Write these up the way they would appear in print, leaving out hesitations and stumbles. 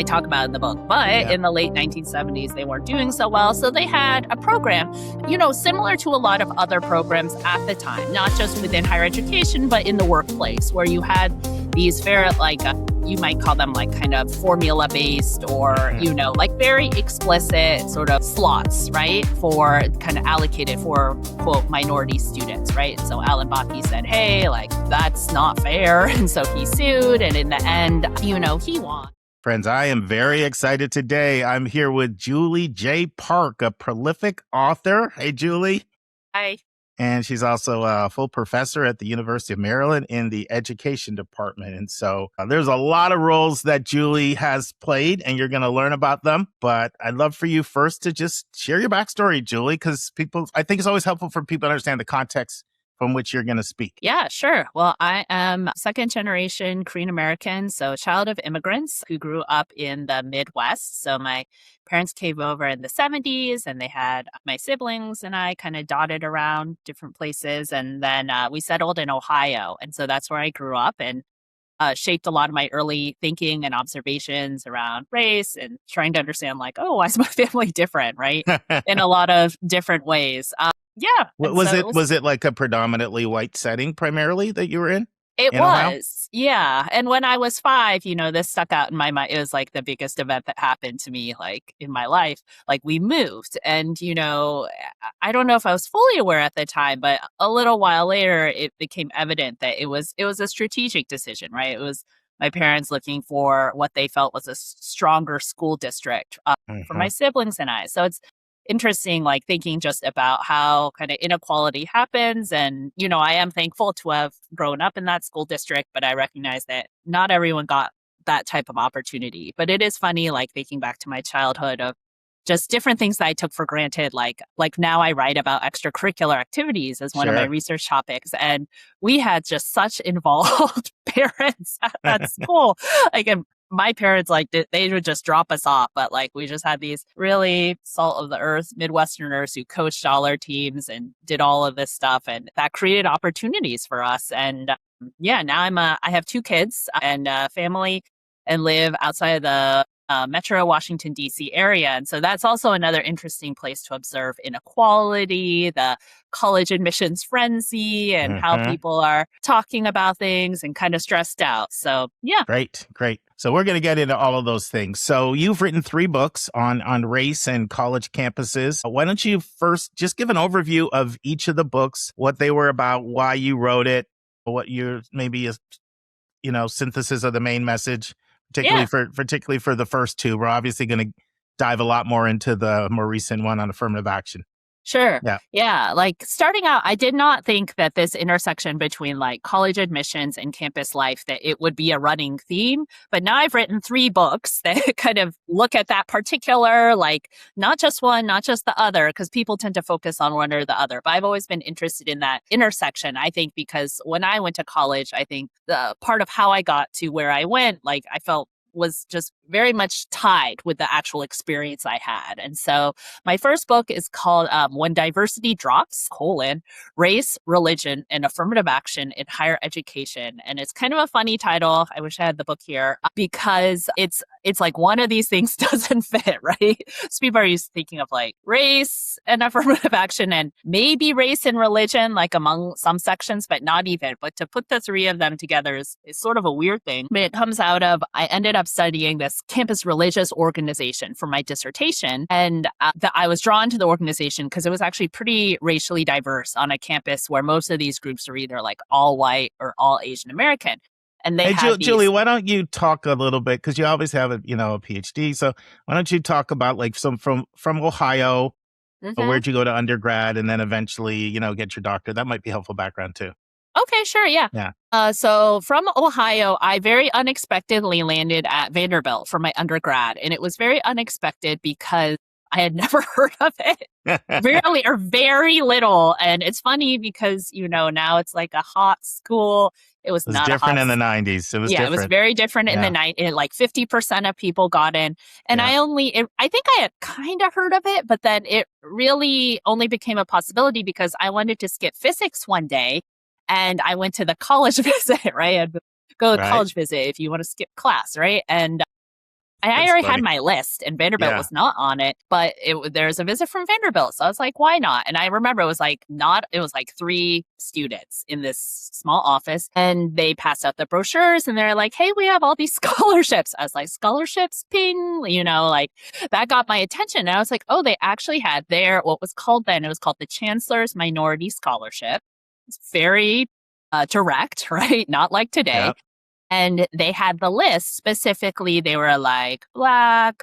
talk about in the book. But in the late 1970s, they weren't doing so well. So they had a program, similar to a lot of other programs at the time, not just within higher education, but in the workplace, where you had these you might call them like kind of formula-based or, like very explicit sort of slots, right? For kind of allocated for, quote, minority students, right? So Alan Bakke said, hey, like, that's not fair. And so he sued. And in the end, he won. Friends, I am very excited today. I'm here with Julie J. Park, a prolific author. Hey, Julie. Hi. And she's also a full professor at the University of Maryland in the education department. And so there's a lot of roles that Julie has played, and you're going to learn about them. But I'd love for you first to just share your backstory, Julie, because I think it's always helpful for people to understand the context from which you're going to speak. Yeah, sure. Well, I am second generation Korean American, so child of immigrants who grew up in the Midwest. So my parents came over in the 70s and they had my siblings and I kind of dotted around different places. And then we settled in Ohio. And so that's where I grew up and shaped a lot of my early thinking and observations around race and trying to understand why is my family different, right? In a lot of different ways. Yeah. Was it like a predominantly white setting primarily that you were in? It was. Yeah. And when I was 5, this stuck out in my mind. It was like the biggest event that happened to me, in my life. We moved and, I don't know if I was fully aware at the time, but a little while later, it became evident that it was a strategic decision, right? It was my parents looking for what they felt was a stronger school district for my siblings and I. So it's interesting, thinking just about how kind of inequality happens. And, I am thankful to have grown up in that school district, but I recognize that not everyone got that type of opportunity. But it is funny, thinking back to my childhood of just different things that I took for granted. Like now I write about extracurricular activities as one of my research topics. And we had just such involved parents at school. And my parents, they would just drop us off. But we just had these really salt of the earth Midwesterners who coached all our teams and did all of this stuff. And that created opportunities for us. And now I have 2 kids and family and live outside of the Metro Washington, D.C. area. And so that's also another interesting place to observe inequality, the college admissions frenzy, and how people are talking about things and kind of stressed out. So, yeah. Great. So we're going to get into all of those things. So you've written 3 books on race and college campuses. Why don't you first just give an overview of each of the books, what they were about, why you wrote it, what your maybe synthesis of the main message. Particularly for the first 2. We're obviously going to dive a lot more into the more recent one on affirmative action. Sure. Yeah. Starting out, I did not think that this intersection between college admissions and campus life, that it would be a running theme. But now I've written 3 books that kind of look at that particular, not just one, not just the other, because people tend to focus on one or the other. But I've always been interested in that intersection, I think, because when I went to college, I think the part of how I got to where I went, I felt was just very much tied with the actual experience I had. And so my first book is called When Diversity Drops, Race, Religion, and Affirmative Action in Higher Education. And it's kind of a funny title. I wish I had the book here because it's one of these things doesn't fit, right? So people are used to thinking of race and affirmative action and maybe race and religion, among some sections, but not even. But to put the 3 of them together is sort of a weird thing. But it comes out of, I ended up studying this campus religious organization for my dissertation. And I was drawn to the organization because it was actually pretty racially diverse on a campus where most of these groups are either all white or all Asian American. And they Julie, why don't you talk a little bit, because you always have a PhD. So why don't you talk about some from Ohio, where'd you go to undergrad and then eventually, get your doctorate? That might be helpful background too. Okay, sure. Yeah. So from Ohio, I very unexpectedly landed at Vanderbilt for my undergrad. And it was very unexpected because I had never heard of it, really, or very little. And it's funny because, now it's a hot school. It was not different in the 90s. It was different. It was very different in the 90s. 50% of people got in. And I think I had kind of heard of it, but then it really only became a possibility because I wanted to skip physics one day. And I went to the college visit, right? I'd go to college visit if you want to skip class, right? And I That's already had funny. my list, and Vanderbilt Yeah. was not on it, but there's a visit from Vanderbilt. So I was like, why not? And I remember it was like 3 students in this small office, and they passed out the brochures and they're like, hey, we have all these scholarships. I was like, scholarships, ping, like that got my attention. And I was like, oh, they actually had what was called then, it was called the Chancellor's Minority Scholarship. It's very direct, right? Not like today. Yeah. And they had the list. Specifically, they were like Black,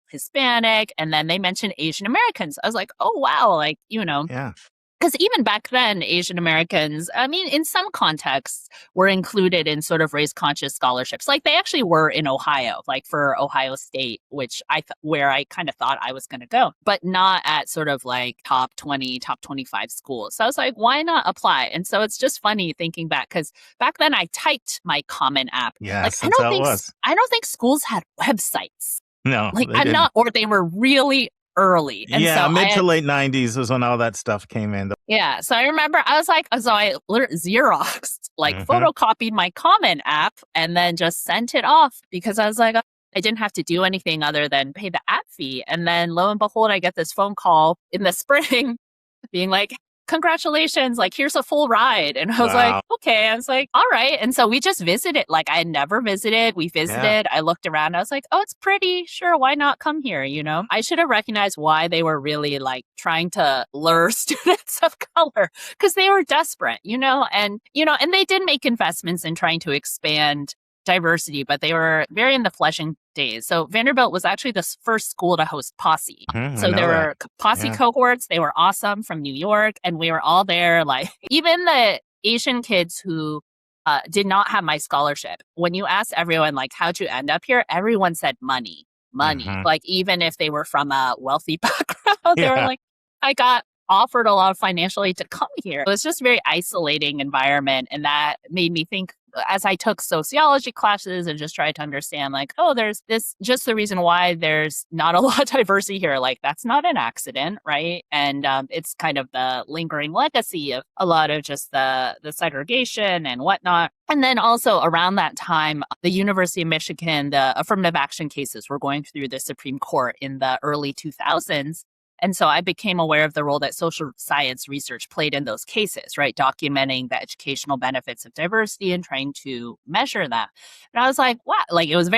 Hispanic, and then they mentioned Asian Americans. I was like, oh, wow. Like, Yeah. because even back then, Asian Americans, I mean, in some contexts, were included in sort of race-conscious scholarships. Like they actually were in Ohio, like for Ohio State, which where I kind of thought I was going to go, but not at sort of like top 20, top 25 schools. So I was like, why not apply? And so it's just funny thinking back, because back then I typed my Common App. Like Yes, that's how it was. I don't think schools had websites. No, Like they didn't. or they were really early. And Yeah, so mid to late 90s was when all that stuff came in. yeah. So I remember I was like, so I Xeroxed, like Mhm. photocopied my Common App and then just sent it off because I was like, I didn't have to do anything other than pay the app fee. And then lo and behold, I get this phone call in the spring being like, congratulations, like here's a full ride. And I was like, Wow. okay. I was like, all right. And so we just visited. Like I had never visited. We visited. I looked around. I was like, oh, it's pretty. Sure. Why not come here? I should have recognized why they were really like trying to lure students of color because they were desperate, and they did make investments in trying to expand diversity, but they were very in the fleshing days. So Vanderbilt was actually the first school to host Posse. So there were Posse cohorts. They were awesome from New York. And we were all there. Like even the Asian kids who did not have my scholarship, when you asked everyone, like, how'd you end up here? Everyone said money. Mhm. Like even if they were from a wealthy background, they were Yeah. like, I got offered a lot of financial aid to come here. It was just a very isolating environment. And that made me think as I took sociology classes and just tried to understand like, oh, there's this, just the reason why there's not a lot of diversity here. Like that's not an accident, right? And it's kind of the lingering legacy of a lot of just the segregation and whatnot. And then also around that time, the University of Michigan, the affirmative action cases were going through the Supreme Court in the early 2000s. And so I became aware of the role that social science research played in those cases, right? Documenting the educational benefits of diversity and trying to measure that. And I was like, wow, like it was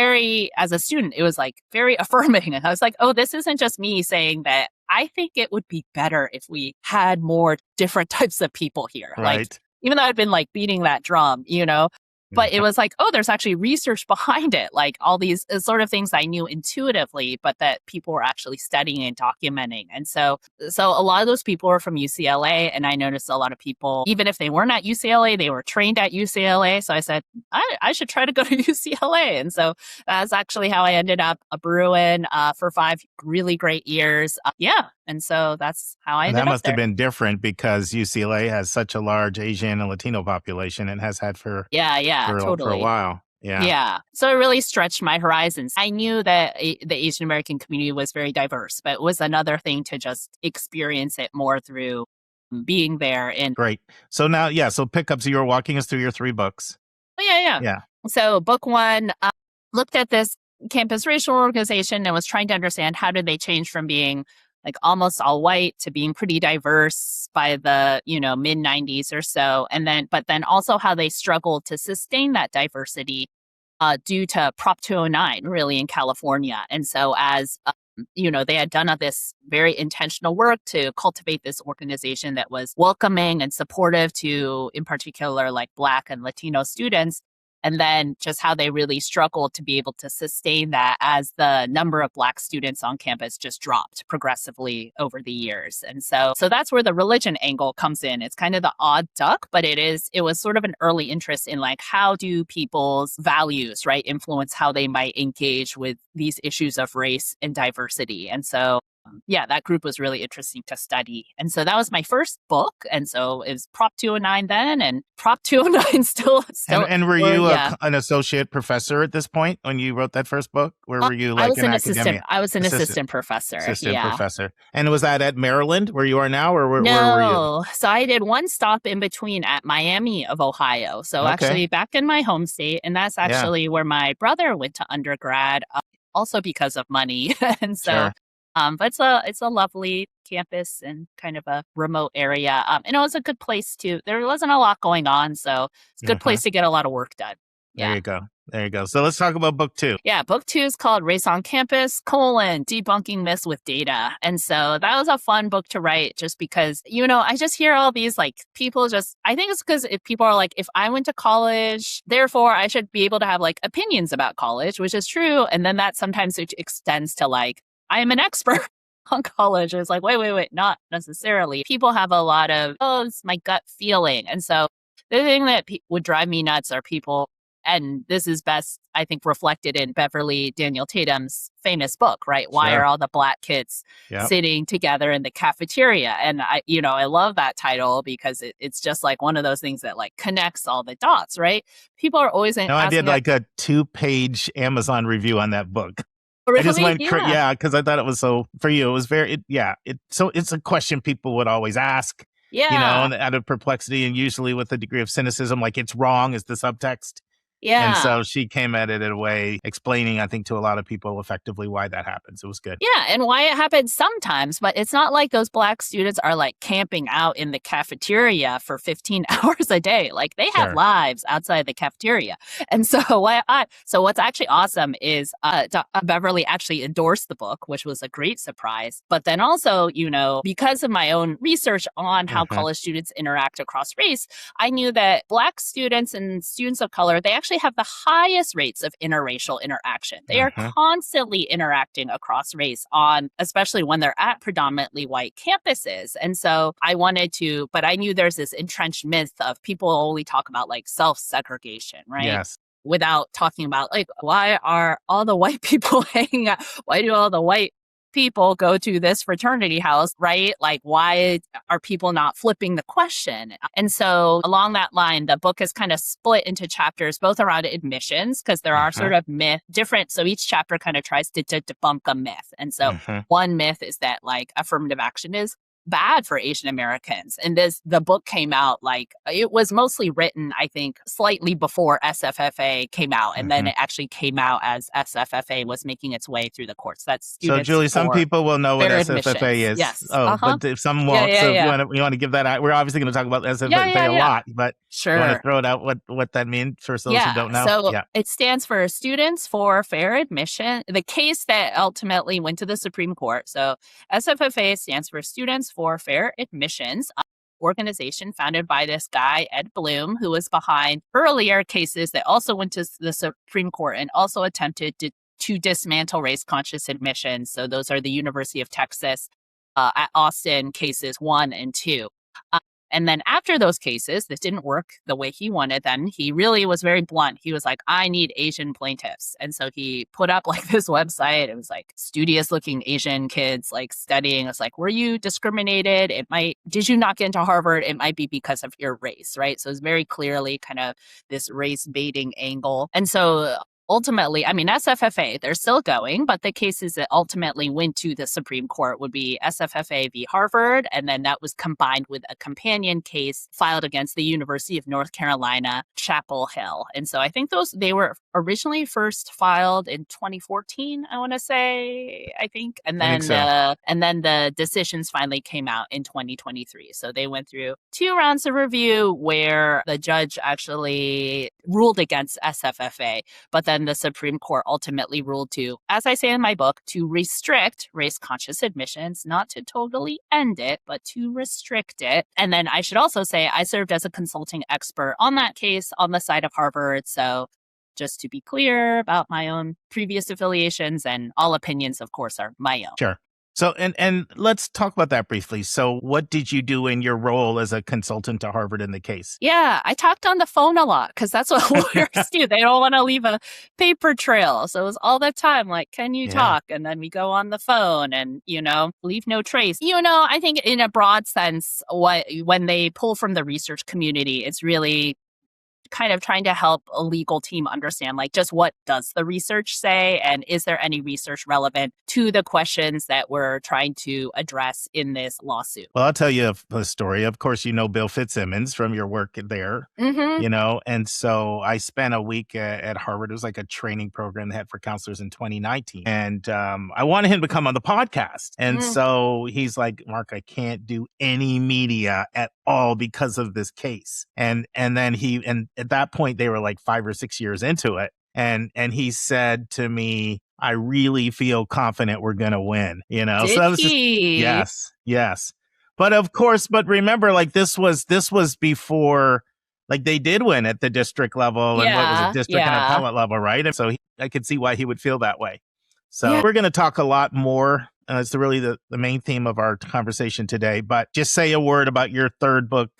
as a student, it was like very affirming. And I was like, oh, this isn't just me saying that I think it would be better if we had more different types of people here. Like, Right. even though I'd been like beating that drum, but it was like, oh, there's actually research behind it. Like all these sort of things I knew intuitively, but that people were actually studying and documenting. And so a lot of those people were from UCLA. And I noticed a lot of people, even if they weren't at UCLA, they were trained at UCLA. So I said, I should try to go to UCLA. And so that's actually how I ended up a Bruin for 5 really great years. Yeah. And so that's how I And ended that up must there. have been different because UCLA has such a large Asian and Latino population and has had for a Totally. while. Yeah. Yeah. So it really stretched my horizons. I knew that the Asian American community was very diverse, but it was another thing to just experience it more through being there. And Great. So now, so pickups, you were walking us through your 3 books. Yeah. So book 1 looked at this campus racial organization and was trying to understand how did they change from being like almost all white to being pretty diverse by the, mid 90s or so. But then also how they struggled to sustain that diversity due to Prop 209 really in California. And so as, they had done this very intentional work to cultivate this organization that was welcoming and supportive to, in particular, like Black and Latino students. And then just how they really struggled to be able to sustain that as the number of Black students on campus just dropped progressively over the years. And so that's where the religion angle comes in. It's kind of the odd duck, but it was sort of an early interest in like, how do people's values, right, influence how they might engage with these issues of race and diversity. And so that group was really interesting to study. And so that was my first book. And so it was Prop 209 then, and Prop 209 still. And were you an associate professor at this point when you wrote that first book? Where were you like an academic? I was an assistant professor. Assistant professor. And was that at Maryland where you are now, or where were you? No. So I did one stop in between at Miami of Ohio. So actually back in my home state. And that's actually where my brother went to undergrad. also because of money. And so, Sure. but it's a lovely campus and kind of a remote area. And it was a good place to. There wasn't a lot going on, so it's a good Uh-huh. place to get a lot of work done. There Yeah. you go. There you go. So let's talk about book 2. Yeah, book 2 is called Race on Campus, Debunking Myths with Data. And so that was a fun book to write just because, I just hear all these like people I think it's because if people are like, if I went to college, therefore I should be able to have like opinions about college, which is true. And then that sometimes it extends to like, I am an expert on college. It's like, wait, not necessarily. People have a lot of, oh, it's my gut feeling. And so the thing that would drive me nuts are people. And this is best, I think, reflected in Beverly Daniel Tatum's famous book, right? Why are Sure. all the Black kids Yep. sitting together in the cafeteria? And I love that title because it's just like one of those things that like connects all the dots, right? People are always No, I did asking, like a 2-page Amazon review on that book. I just really? went, Yeah. because I thought it was so, for you, it was so it's a question people would always ask, Yeah. and out of perplexity and usually with a degree of cynicism, like it's wrong is the subtext. And Yeah. so she came at it in a way explaining, I think, to a lot of people effectively why that happens. It was good. Yeah, and why it happens sometimes, but it's not like those Black students are like camping out in the cafeteria for 15 hours a day. Like they have Sure. lives outside the cafeteria. And so what's actually awesome is Beverly actually endorsed the book, which was a great surprise. But then also, because of my own research on how Uh-huh. college students interact across race, I knew that Black students and students of color, they actually have the highest rates of interracial interaction. They are Uh-huh. constantly interacting across race especially when they're at predominantly white campuses. And so but I knew there's this entrenched myth of people only talk about like self-segregation, right? Yes. Without talking about like, why are all the white people hanging out? Why do all the white people go to this fraternity house, right? Like, why are people not flipping the question? And so along that line, the book is kind of split into chapters, both around admissions, because there are sort of different. So each chapter kind of tries to debunk a myth. And so one myth is that like affirmative action is bad for Asian Americans. And the book came out like it was mostly written, I think, slightly before SFFA came out. And then it actually came out as SFFA was making its way through the courts. That's So, students Julie, some for people will know what fair SFFA admissions. is. Yes. Oh, but if some Yeah, won't. yeah, So yeah. you want to give that out. We're obviously going to talk about SFFA Yeah. a lot, but you want to Sure. throw it out what that means for those who Yeah. don't know? So Yeah. it stands for Students for Fair Admission. The case that ultimately went to the Supreme Court. So SFFA stands for Students for Fair Admissions. Organization founded by this guy, Ed Bloom, who was behind earlier cases that also went to the Supreme Court and also attempted to dismantle race conscious admissions. So those are the University of Texas at Austin cases 1 and 2. And then after those cases that didn't work the way he wanted them, he really was very blunt. He was like, I need Asian plaintiffs. And so he put up like this website. It was like studious looking Asian kids like studying. It's like, were you discriminated? Did you not get into Harvard? It might be because of your race, right? So it's very clearly kind of this race baiting angle. And so ultimately, I mean, SFFA, they're still going, but the cases that ultimately went to the Supreme Court would be SFFA v. Harvard, and then that was combined with a companion case filed against the University of North Carolina, Chapel Hill. And so I think they were originally first filed in 2014, I want to say, and then the decisions finally came out in 2023. So they went through 2 rounds of review where the judge actually ruled against SFFA, but then the Supreme Court ultimately ruled as I say in my book, to restrict race-conscious admissions, not to totally end it, but to restrict it. And then I should also say I served as a consulting expert on that case on the side of Harvard. So just to be clear about my own previous affiliations, and all opinions, of course, are my own. Sure. So, and let's talk about that briefly. So what did you do in your role as a consultant to Harvard in the case? Yeah, I talked on the phone a lot because that's what lawyers do. They don't want to leave a paper trail. So it was all the time like, can you talk? And then we go on the phone and, leave no trace. I think in a broad sense, when they pull from the research community, it's really kind of trying to help a legal team understand, like, just what does the research say? And is there any research relevant to the questions that we're trying to address in this lawsuit? Well, I'll tell you a story. Of course, you know Bill Fitzsimmons from your work there, Mm-hmm. and so I spent a week at Harvard. It was like a training program they had for counselors in 2019. And I wanted him to come on the podcast. And so he's like, Mark, I can't do any media at all because of this case. And then and at that point, they were like 5 or 6 years into it. And he said to me, I really feel confident we're going to win, So Did that was just, he? yes. But of course, remember, like this was before, like they did win at the district level and what was it, Yeah. district and Yeah. appellate level, right? And so I could see why he would feel that way. So Yeah. we're going to talk a lot more. It's really the main theme of our conversation today. But just say a word about your third book,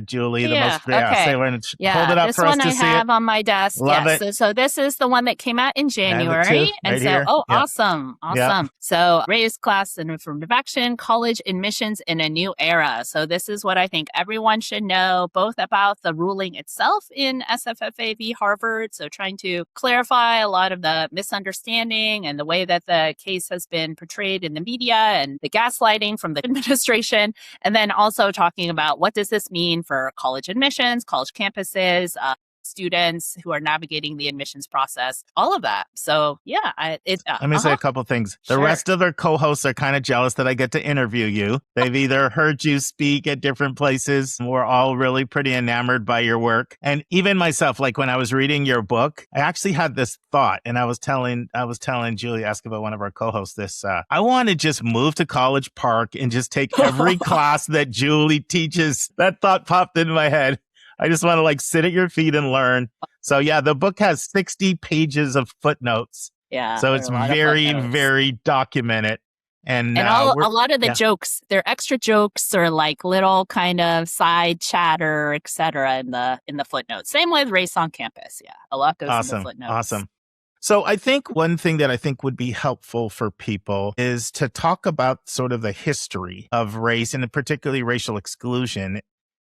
Julie. Okay. Hold it up This for us one to I see have it. on my desk. Love Yes. it. So this is the one that came out in I have it too, January. And right so, here. Yep. awesome. Yep. So race, class, and affirmative action, college admissions in a new era. So this is what I think everyone should know, both about the ruling itself in SFFA v. Harvard. So trying to clarify a lot of the misunderstanding and the way that the case has been portrayed in the media and the gaslighting from the administration. And then also talking about what does this mean for college admissions, college campuses, students who are navigating the admissions process, all of that. So yeah, let me say a couple things. The Sure. rest of their co-hosts are kind of jealous that I get to interview you. They've either heard you speak at different places. We're all really pretty enamored by your work. And even myself, like when I was reading your book, I actually had this thought, and I was telling Julie, ask about one of our co-hosts this, I want to just move to College Park and just take every class that Julie teaches. That thought popped into my head. I just want to like sit at your feet and learn. So yeah, the book has 60 pages of footnotes. Yeah. So it's very, very documented. And a lot of the jokes, they're extra jokes or like little kind of side chatter, etc. in the footnotes. Same with race on campus. Yeah. A lot goes in the footnotes. Awesome. So I think one thing that I think would be helpful for people is to talk about sort of the history of race and particularly racial exclusion,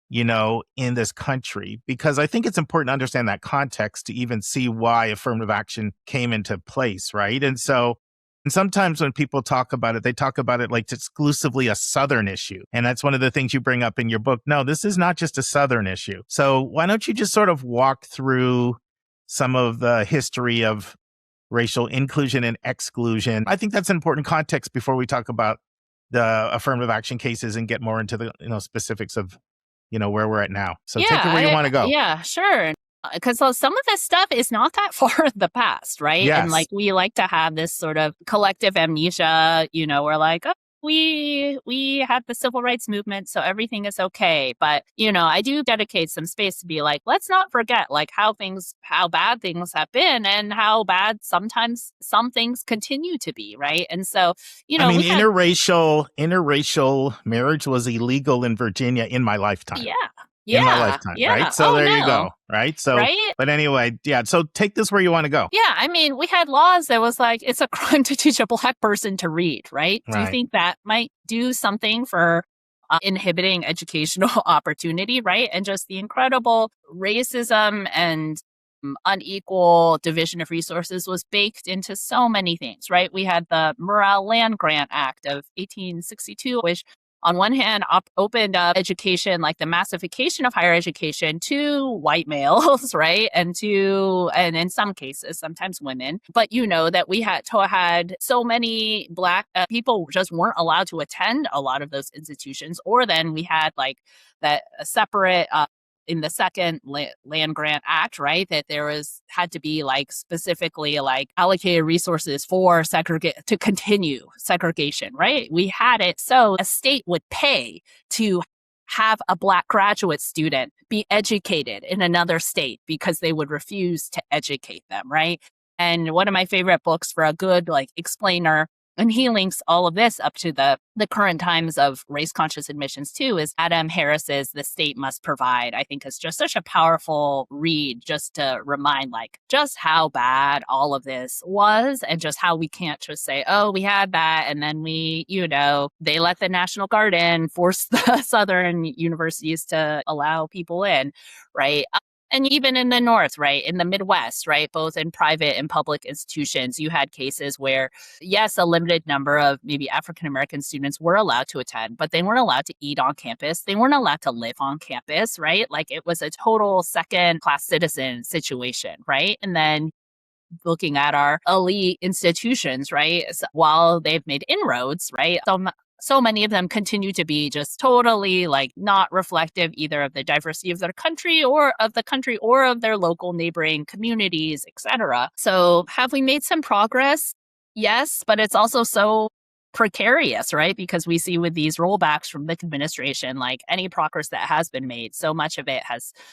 in this country, because I think it's important to understand that context to even see why affirmative action came into place, right? And sometimes when people talk about it, they talk about it like it's exclusively a Southern issue. And that's one of the things you bring up in your book. No, this is not just a Southern issue. So why don't you just sort of walk through some of the history of racial inclusion and exclusion? I think that's an important context before we talk about the affirmative action cases and get more into the specifics of where we're at now. So take it where you want to go. Yeah, sure. Because some of this stuff is not that far in the past, right? Yes. And like we like to have this sort of collective amnesia, we're like, oh, we had the civil rights movement, so everything is okay. But, I do dedicate some space to be like, let's not forget like how bad things have been and how bad sometimes some things continue to be, right? And so, interracial marriage was illegal in Virginia in my lifetime. Yeah. In my lifetime, right? So you go, right? So, right? But anyway, yeah. So take this where you want to go. Yeah, we had laws that was like, it's a crime to teach a Black person to read, right? Do you think that might do something for inhibiting educational opportunity, right? And just the incredible racism and unequal division of resources was baked into so many things, right? We had the Morrill Land Grant Act of 1862, which on one hand, opened up education, like the massification of higher education to white males, right? And in some cases, sometimes women. But that we had so many Black people just weren't allowed to attend a lot of those institutions. Or then we had like that separate in the second land grant act, right, that had to be like specifically like allocated resources for to continue segregation, right? We had it so a state would pay to have a Black graduate student be educated in another state because they would refuse to educate them, right? And one of my favorite books for a good like explainer, and he links all of this up to the current times of race-conscious admissions too, is Adam Harris's The State Must Provide. I think is just such a powerful read just to remind like just how bad all of this was and just how we can't just say, oh, we had that. And then they let the National Guard in, force the Southern universities to allow people in, right? And even in the North, right, in the Midwest, right, both in private and public institutions, you had cases where, yes, a limited number of maybe African American students were allowed to attend, but they weren't allowed to eat on campus. They weren't allowed to live on campus, right? Like it was a total second class citizen situation, right? And then looking at our elite institutions, right? While they've made inroads, right? So many of them continue to be just totally like not reflective either of the diversity of their country or of the country or of their local neighboring communities, etc. So have we made some progress? Yes, but it's also so precarious, right? Because we see with these rollbacks from the administration, like any progress that has been made, so much of it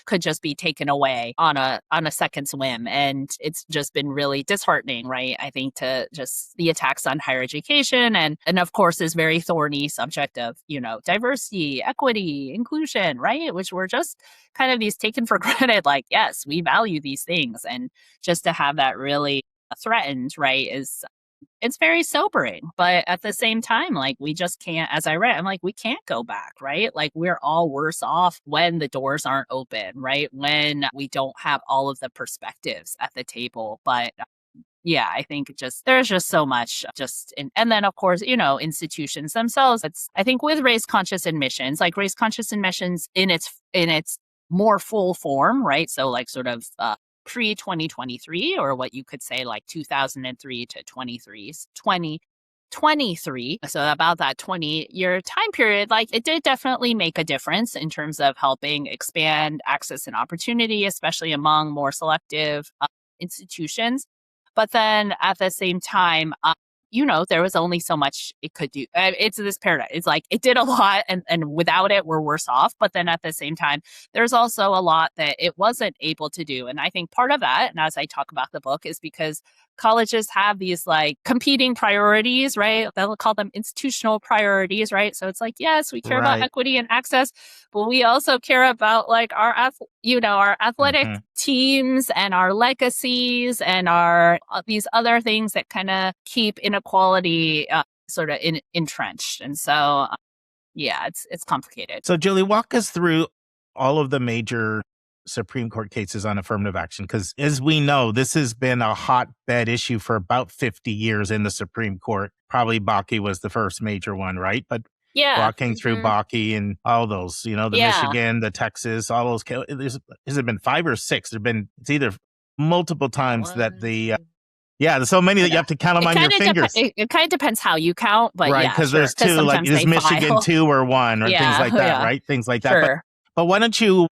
could just be taken away on a second swim. And it's just been really disheartening, right? I think to just the attacks on higher education and of course this very thorny subject of, diversity, equity, inclusion, right? Which were just kind of these taken for granted, like, yes, we value these things. And just to have that really threatened, right, it's very sobering. But at the same time, like we just can't, as I read, I'm like, we can't go back, right? Like we're all worse off when the doors aren't open, right? When we don't have all of the perspectives at the table. But yeah, I think there's just so much and then of course, institutions themselves. I think with race conscious admissions, like race conscious admissions in its more full form, right? So like sort of pre-2023, or what you could say like 2003 to 2023. So about that 20-year time period, like it did definitely make a difference in terms of helping expand access and opportunity, especially among more selective institutions. But then at the same time, there was only so much it could do. It's this paradigm. It's like it did a lot, and without it, we're worse off. But then at the same time, there's also a lot that it wasn't able to do. And I think part of that, and as I talk about the book, is because colleges have these like competing priorities, right? They'll call them institutional priorities, right? So it's like, yes, we care about equity and access, but we also care about like our athletic teams and our legacies and our these other things that kind of keep inequality sort of entrenched. And so, yeah, it's complicated. So, Julie, walk us through all of the major Supreme Court cases on affirmative action, because as we know, this has been a hotbed issue for about 50 years in the Supreme Court. Probably Bakke was the first major one, right? But walking through Bakke and all those, the Michigan, the Texas, all those, has it been 5 or 6? It's either multiple times that there's so many that you have to count them on your fingers. It kind of depends how you count, but right, because there's two, like is Michigan 2 or 1 or things like that, right? Things like that. Sure. But why don't you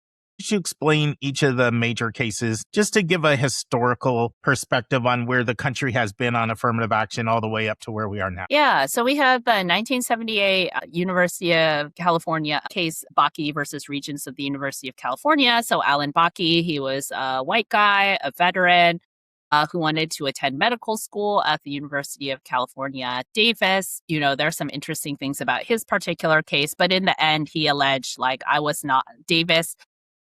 explain each of the major cases just to give a historical perspective on where the country has been on affirmative action all the way up to where we are now? Yeah. So we have the 1978 University of California case, Bakke versus Regents of the University of California. So Alan Bakke, he was a white guy, a veteran, who wanted to attend medical school at the University of California, Davis. There's some interesting things about his particular case, but in the end, he alleged Davis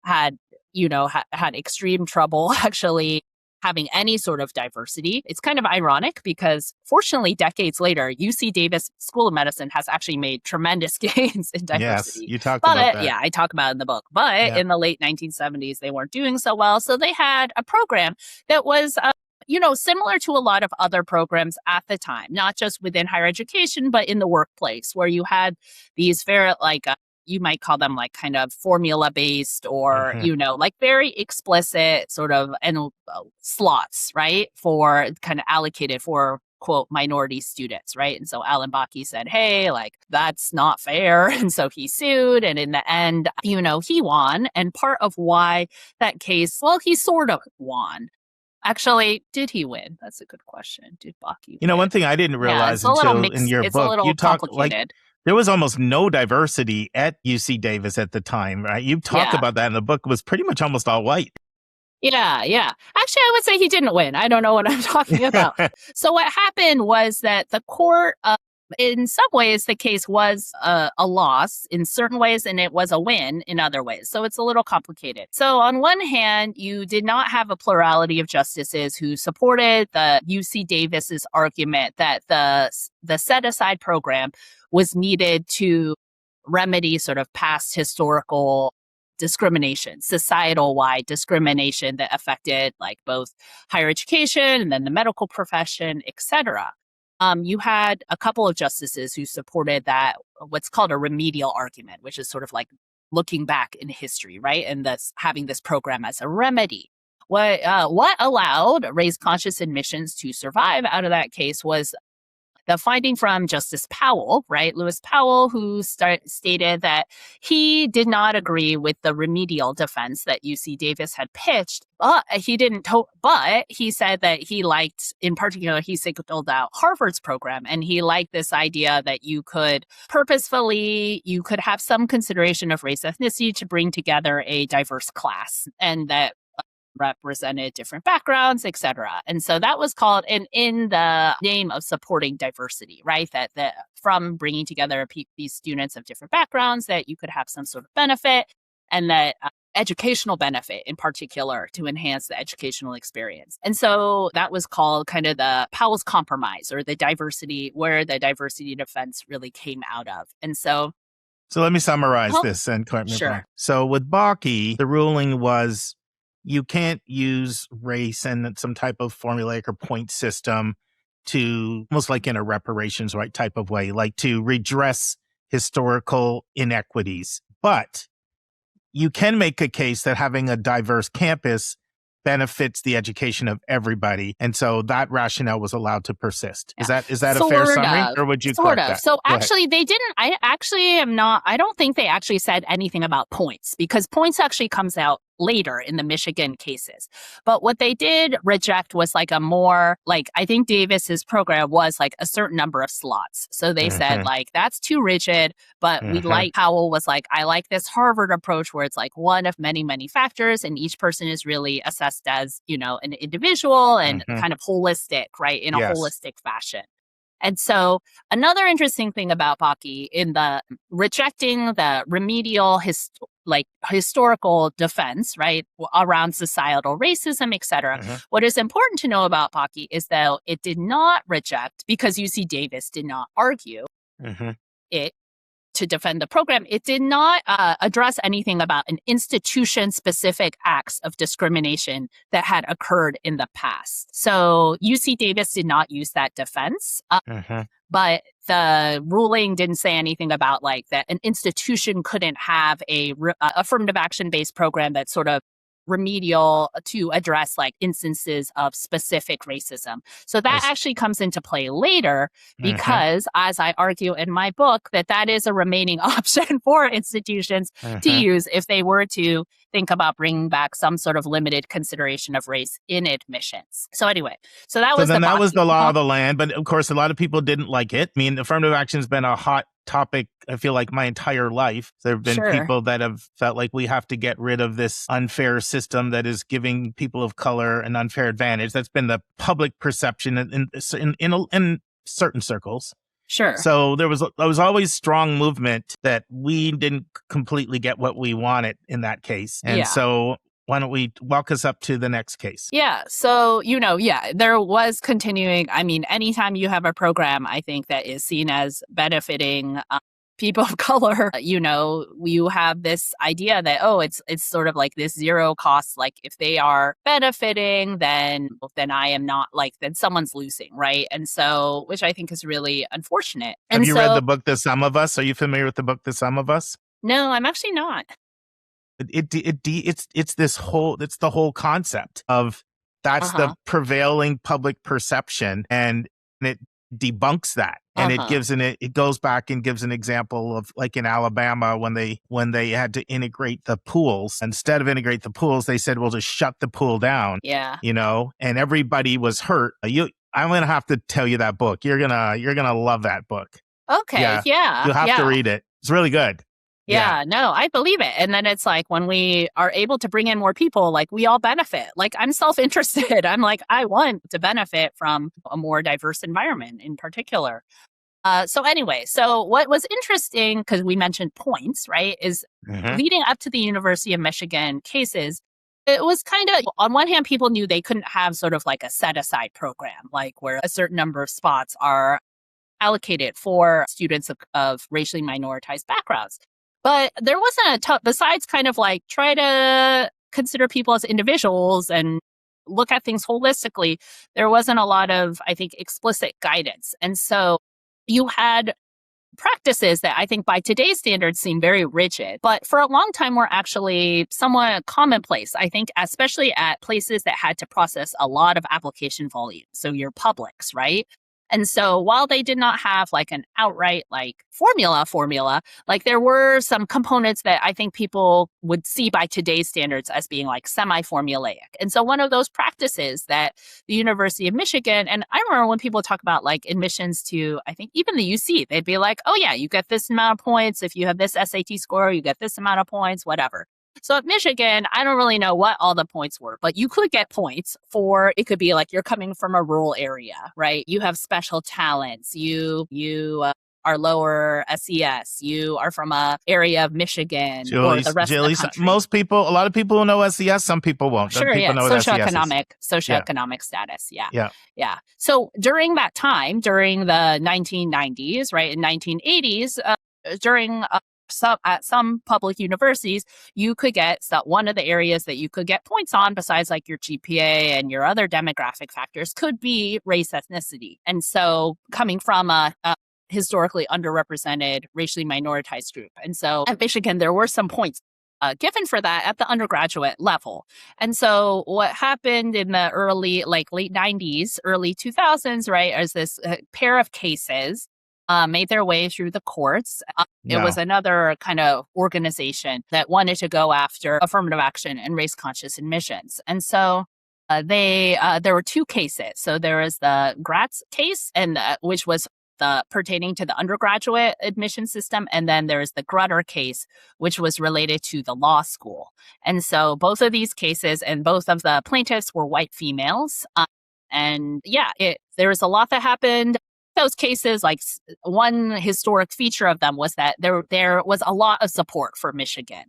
had extreme trouble actually having any sort of diversity. It's kind of ironic because fortunately, decades later, UC Davis School of Medicine has actually made tremendous gains in diversity. Yes, you talk about that. Yeah, I talk about it in the book. But in the late 1970s, they weren't doing so well. So they had a program that was similar to a lot of other programs at the time, not just within higher education, but in the workplace, where you had these very you might call them like kind of formula based or, like very explicit sort of slots, right? For kind of allocated for quote minority students, right? And so Alan Bakke said, hey, like that's not fair. And so he sued. And in the end, he won. And part of why that case, well, he sort of won. Actually, did he win? That's a good question. Did Bakke win? One thing I didn't realize until in your book, you talk like there was almost no diversity at UC Davis at the time, right? You talk about that in the book. It was pretty much almost all white. Yeah. Actually, I would say he didn't win. I don't know what I'm talking about. So what happened was that the court, in some ways, the case was a loss in certain ways, and it was a win in other ways. So it's a little complicated. So on one hand, you did not have a plurality of justices who supported the UC Davis's argument that the set-aside program was needed to remedy sort of past historical discrimination, societal-wide discrimination that affected like both higher education and then the medical profession, et cetera. You had a couple of justices who supported that, what's called a remedial argument, which is sort of like looking back in history, right? And that's having this program as a remedy. What allowed race conscious admissions to survive out of that case was the finding from Justice Powell, right? Lewis Powell, who stated that he did not agree with the remedial defense that UC Davis had pitched, but he said that he liked, in particular, he singled out Harvard's program, and he liked this idea that you could have some consideration of race ethnicity to bring together a diverse class, and that represented different backgrounds, et cetera. And so that was called, and in the name of supporting diversity, right? That from bringing together these students of different backgrounds, that you could have some sort of benefit, and that educational benefit in particular to enhance the educational experience. And so that was called kind of the Powell's Compromise, or where the diversity defense really came out of. And so let me summarize this and correct me if I'm wrong. So with Bakke, the ruling was you can't use race and some type of formulaic or point system to, almost like in a reparations right type of way, like to redress historical inequities. But you can make a case that having a diverse campus benefits the education of everybody. And so that rationale was allowed to persist. Yeah. Is that a fair summary, or would you correct that? So actually they didn't, I don't think they actually said anything about points, because points actually comes out later in the Michigan cases. But what they did reject was like a more, like, I think Davis's program was like a certain number of slots. So they said like, that's too rigid, but Powell was like, I like this Harvard approach where it's like one of many, many factors, and each person is really assessed as, an individual and kind of holistic, right? In a holistic fashion. And so another interesting thing about Bakke in the rejecting the remedial historical defense, right, around societal racism, et cetera. What is important to know about Bakke is that it did not reject, because UC Davis did not argue it to defend the program, it did not address anything about an institution-specific acts of discrimination that had occurred in the past. So UC Davis did not use that defense, but the ruling didn't say anything about like that an institution couldn't have a affirmative action-based program that's sort of remedial to address like instances of specific racism. So that actually comes into play later, because as I argue in my book, that is a remaining option for institutions to use if they were to think about bringing back some sort of limited consideration of race in admissions. So anyway, that was the law of the land. But of course, a lot of people didn't like it. I mean, affirmative action has been a hot topic, I feel like, my entire life. There have been people that have felt like we have to get rid of this unfair system that is giving people of color an unfair advantage. That's been the public perception in certain circles. Sure. So there was always strong movement that we didn't completely get what we wanted in that case. And so why don't we walk us up to the next case? Yeah. So, there was continuing. I mean, anytime you have a program, I think, that is seen as benefiting people of color, you have this idea that, it's sort of like this zero cost. Like if they are benefiting, then I am not, like, then someone's losing, right? And so, which I think is really unfortunate. Have you read the book, The Sum of Us? Are you familiar with the book, The Sum of Us? No, I'm actually not. It's the whole concept of that's the prevailing public perception, and it debunks that, and it goes back and gives an example of, like, in Alabama when they had to integrate the pools. Instead of integrate the pools, they said, we'll just shut the pool down. And everybody was hurt. I'm gonna have to tell you that book. You're gonna love that book. Okay. Yeah. You have to read it. It's really good. Yeah, no, I believe it. And then it's like, when we are able to bring in more people, like, we all benefit. Like, I'm self-interested. I'm like, I want to benefit from a more diverse environment in particular. So what was interesting, because we mentioned points, right, is leading up to the University of Michigan cases, it was kind of, on one hand, people knew they couldn't have sort of like a set-aside program, like where a certain number of spots are allocated for students of racially minoritized backgrounds. But there wasn't a ton, besides kind of like try to consider people as individuals and look at things holistically, there wasn't a lot of, I think, explicit guidance. And so you had practices that I think by today's standards seem very rigid, but for a long time were actually somewhat commonplace. I think, especially at places that had to process a lot of application volume. So your publics, right? And so while they did not have like an outright like formula, like there were some components that I think people would see by today's standards as being like semi-formulaic. And so one of those practices that the University of Michigan, and I remember when people talk about like admissions to, I think even the UC, they'd be like, oh yeah, you get this amount of points. If you have this SAT score, you get this amount of points, whatever. So at Michigan, I don't really know what all the points were, but you could get points for, it could be like you're coming from a rural area, right? You have special talents. You are lower SES. You are from a area of Michigan or the rest of the country. Most people, a lot of people know SES. Some people won't. Sure, people know what SES is. Socioeconomic status. Yeah. So during that time, during the 1990s, right, in 1980s, during at some public universities, you could get one of the areas that you could get points on, besides like your GPA and your other demographic factors, could be race, ethnicity. And so coming from a historically underrepresented, racially minoritized group. And so at Michigan, there were some points given for that at the undergraduate level. And so what happened in the late 90s, early 2000s, right, is this pair of cases made their way through the courts. It was another kind of organization that wanted to go after affirmative action and race-conscious admissions. And so there were two cases. So there was the Gratz case, and which was pertaining to the undergraduate admission system, and then there's the Grutter case, which was related to the law school. And so both of these cases and both of the plaintiffs were white females. There was a lot that happened. Those cases, like one historic feature of them was that there was a lot of support for Michigan.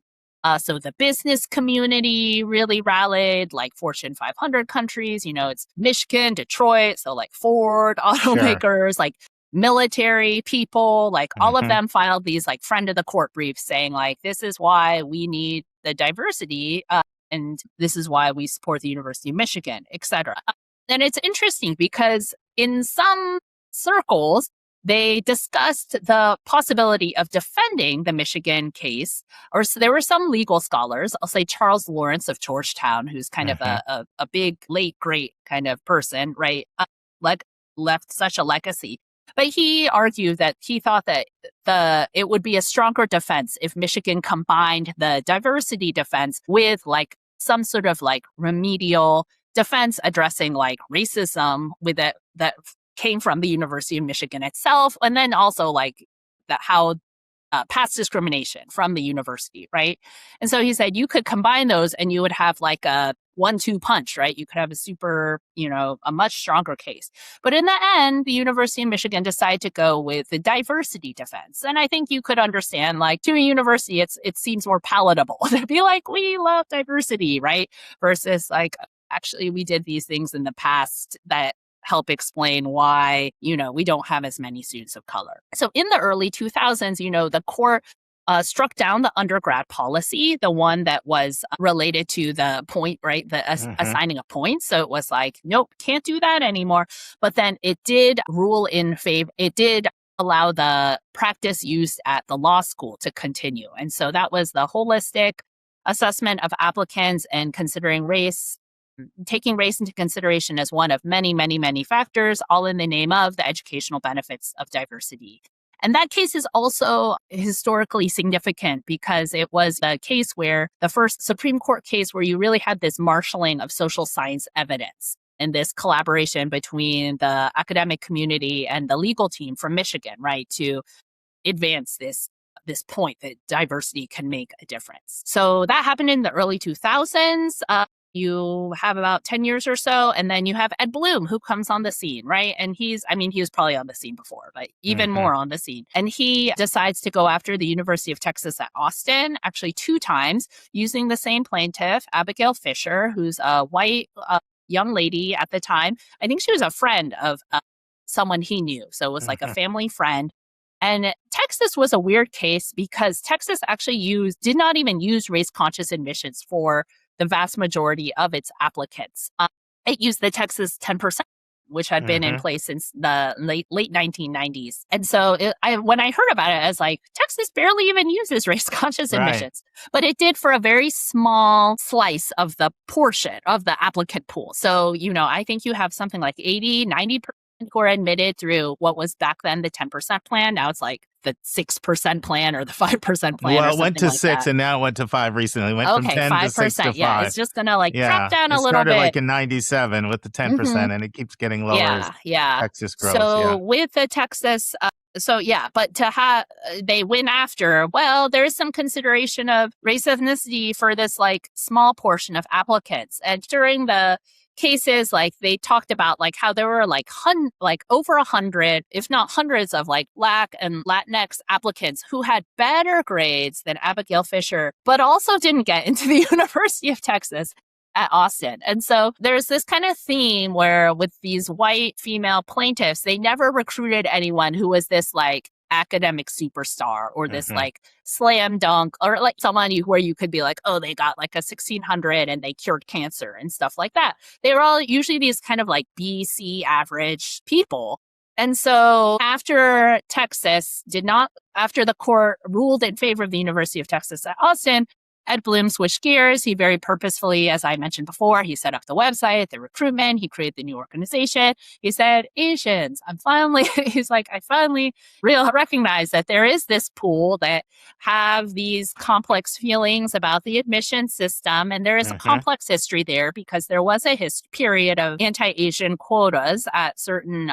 So the business community really rallied, like Fortune 500 countries, it's Michigan, Detroit, so like Ford, automakers, like military people, like all of them filed these like friend of the court briefs saying like, this is why we need the diversity and this is why we support the University of Michigan, et cetera. And it's interesting because in some circles, they discussed the possibility of defending the Michigan case, or so there were some legal scholars, I'll say Charles Lawrence of Georgetown, who's kind of a big, late, great kind of person, right? Left such a legacy. But he argued that he thought that it would be a stronger defense if Michigan combined the diversity defense with like some sort of like remedial defense addressing like racism with it that came from the University of Michigan itself, and then also like how past discrimination from the university, right? And so he said you could combine those and you would have like a 1-2 punch, right? You could have a much stronger case. But in the end, the University of Michigan decided to go with the diversity defense. And I think you could understand, like, to a university, it seems more palatable to be like, we love diversity, right? Versus like, actually, we did these things in the past that help explain why, we don't have as many students of color. So in the early 2000s, the court struck down the undergrad policy, the one that was related to the point, right? Assigning a point. So it was like, nope, can't do that anymore. But then it did rule in favor. It did allow the practice used at the law school to continue. And so that was the holistic assessment of applicants and taking race into consideration as one of many, many, many factors, all in the name of the educational benefits of diversity. And that case is also historically significant because it was a case where the first Supreme Court case where you really had this marshaling of social science evidence and this collaboration between the academic community and the legal team from Michigan, right, to advance this point that diversity can make a difference. So that happened in the early 2000s. You have about 10 years or so, and then you have Ed Bloom, who comes on the scene, right? And he was probably on the scene before, but even more on the scene. And he decides to go after the University of Texas at Austin, actually 2 times, using the same plaintiff, Abigail Fisher, who's a white young lady at the time. I think she was a friend of someone he knew. So it was like a family friend. And Texas was a weird case because Texas actually did not even use race-conscious admissions for the vast majority of its applicants. It used the Texas 10%, which had been in place since the late 1990s. And so when I heard about it, I was like, Texas barely even uses race-conscious admissions. But it did for a very small slice of the portion of the applicant pool. So, I think you have something like 80, 90% who are admitted through what was back then the 10% plan. Now it's like the 6% plan or the 5% plan. Well, it went to like 6 that. and now it went to 5 recently. It went from 10 5%, to 6 to 5. Yeah, it's just going to drop down a little bit. It started like in 97 with the 10% and it keeps getting lower as Texas grows. So with the Texas, but they went after, there is some consideration of race ethnicity for this small portion of applicants. And during the cases, they talked about how there were over 100, if not hundreds of Black and Latinx applicants who had better grades than Abigail Fisher, but also didn't get into the University of Texas at Austin. And so there's this kind of theme where with these white female plaintiffs, they never recruited anyone who was this academic superstar or this slam dunk or someone where you could be oh, they got a 1600 and they cured cancer and stuff like that. They were all usually these kind of BC average people. And so after the court ruled in favor of the University of Texas at Austin, Ed Blum switched gears. He very purposefully, as I mentioned before, he set up the website, the recruitment, he created the new organization. He said, Asians, I finally recognize that there is this pool that have these complex feelings about the admission system. And there is a complex history there because there was a period of anti-Asian quotas at certain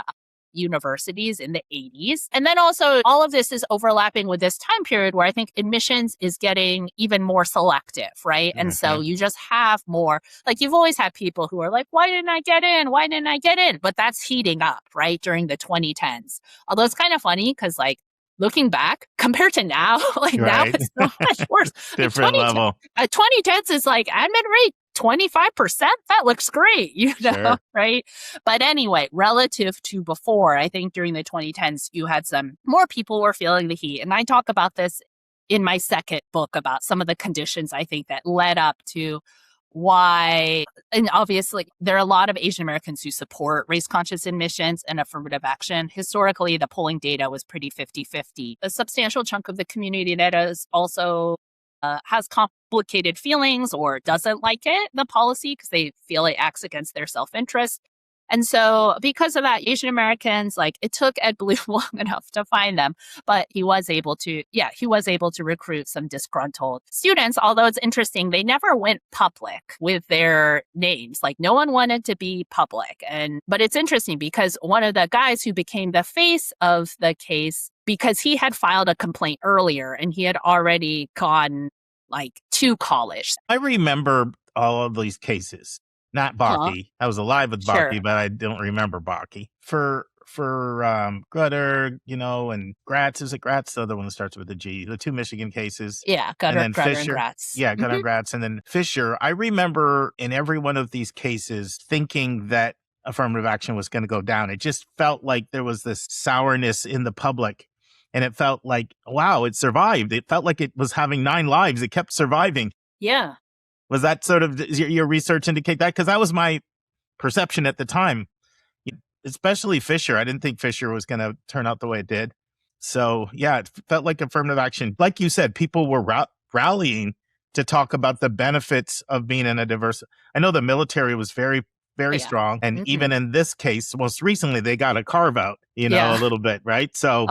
universities in the 80s. And then also all of this is overlapping with this time period where I think admissions is getting even more selective, right? And so you just have more, you've always had people who are why didn't I get in? Why didn't I get in? But that's heating up, right? During the 2010s. Although it's kind of funny because looking back compared to now, now it's so much worse. Different level. 2010s is admit rate 25%. That looks great, right? But anyway, relative to before, I think during the 2010s, you had some more people were feeling the heat. And I talk about this in my second book about some of the conditions I think that led up to why, and obviously there are a lot of Asian Americans who support race-conscious admissions and affirmative action. Historically, the polling data was pretty 50-50. A substantial chunk of the community that is also has complicated feelings or doesn't like the policy, because they feel it acts against their self-interest. And so because of that, Asian Americans, it took Ed Blum long enough to find them, but he was able to recruit some disgruntled students. Although it's interesting, they never went public with their names. No one wanted to be public. But it's interesting because one of the guys who became the face of the case, because he had filed a complaint earlier and he had already gone to college. I remember all of these cases. Not Bakke. I was alive with Bakke, but I don't remember Bakke. For Grutter, and Gratz. Is it Gratz? The other one that starts with a G. The two Michigan cases. Yeah, Grutter and Gratz. Yeah, Grutter and Gratz. And then Fisher. I remember in every one of these cases thinking that affirmative action was going to go down. It just felt like there was this sourness in the public. And it felt like, wow, it survived. It felt like it was having 9 lives. It kept surviving. Yeah. Was that sort of your research indicate that? Because that was my perception at the time, especially Fisher. I didn't think Fisher was going to turn out the way it did. So, yeah, it felt like affirmative action. Like you said, people were rallying to talk about the benefits of being in a diverse. I know the military was very, very strong. And even in this case, most recently, they got a carve out, a little bit, right? So,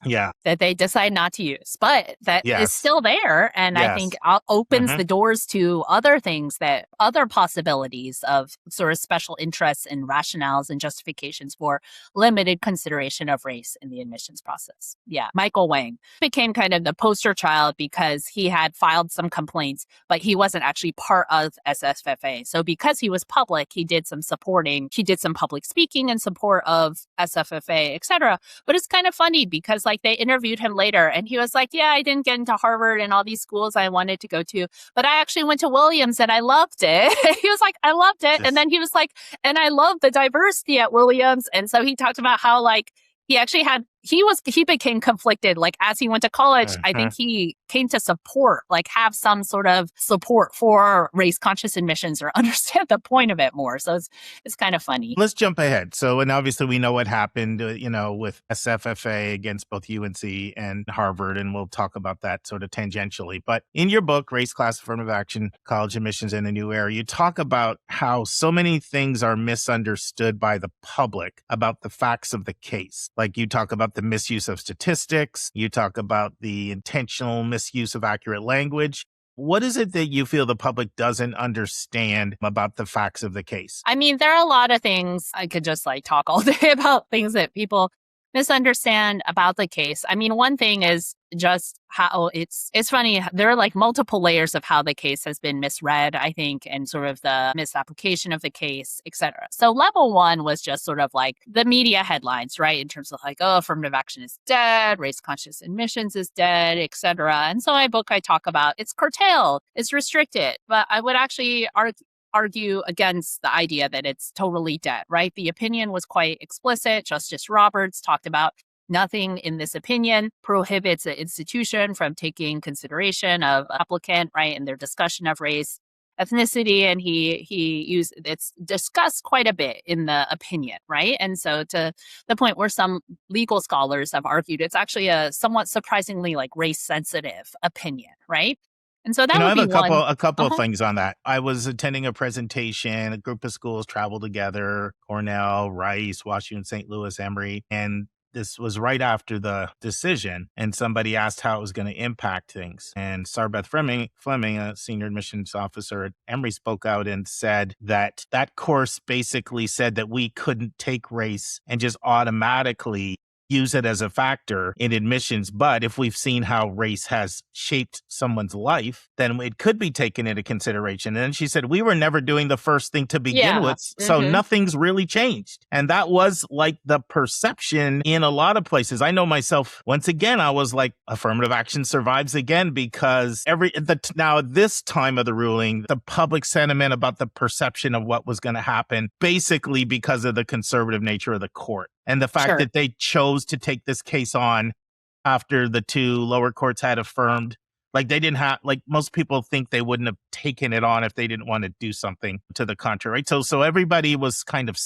yeah, that they decide not to use, but that is still there. And I think opens the doors to other things, that other possibilities of sort of special interests and rationales and justifications for limited consideration of race in the admissions process. Yeah. Michael Wang became kind of the poster child because he had filed some complaints, but he wasn't actually part of SFFA. So because he was public, he did some public speaking in support of SFFA, et cetera. But it's kind of funny because they interviewed him later and he was like, yeah, I didn't get into Harvard and all these schools I wanted to go to, but I actually went to Williams and I loved it. He was like, I loved it. And then he was like, and I love the diversity at Williams. And so he talked about how he actually had he became conflicted. Like as he went to college, I think he came to support, like have some sort of support for race conscious admissions or understand the point of it more. So it's kind of funny. Let's jump ahead. So, and obviously we know what happened, with SFFA against both UNC and Harvard, and we'll talk about that sort of tangentially. But in your book, Race, Class, Affirmative Action, College Admissions in a New Era, you talk about how so many things are misunderstood by the public about the facts of the case. Like you talk about the misuse of statistics, you talk about the intentional misuse of accurate language. What is it that you feel the public doesn't understand about the facts of the case? I mean, there are a lot of things. I could just like talk all day about things that people misunderstand about the case. I mean, one thing is just how it's funny. There are like multiple layers of how the case has been misread, I think, and sort of the misapplication of the case, etc. So level one was just sort of like the media headlines, right? In terms of like, oh, affirmative action is dead, race conscious admissions is dead, etc. And so my book, I talk about it's curtailed, it's restricted, but I would actually argue against the idea that it's totally dead, right? The opinion was quite explicit. Justice Roberts talked about nothing in this opinion prohibits the institution from taking consideration of applicant, right, in their discussion of race, ethnicity, and he used it's discussed quite a bit in the opinion, right? And so to the point where some legal scholars have argued it's actually a somewhat surprisingly like race sensitive opinion, right? And so that I would have be a couple of Uh-huh. things on that. I was attending a presentation, a group of schools traveled together, Cornell, Rice, Washington, St. Louis, Emory, and this was right after the decision, and somebody asked how it was going to impact things. And Sarbeth Fleming, a senior admissions officer at Emory, spoke out and said that that course basically said that we couldn't take race and just automatically use it as a factor in admissions. But if we've seen how race has shaped someone's life, then it could be taken into consideration. And then she said, we were never doing the first thing to begin Yeah. with. So nothing's really changed. And that was like the perception in a lot of places. I know myself, once again, I was like, affirmative action survives again because now this time of the ruling, the public sentiment about the perception of what was going to happen, basically because of the conservative nature of the court. And the fact that they chose to take this case on after the two lower courts had affirmed, like they didn't have, like most people think they wouldn't have taken it on if they didn't want to do something to the contrary. So everybody was kind of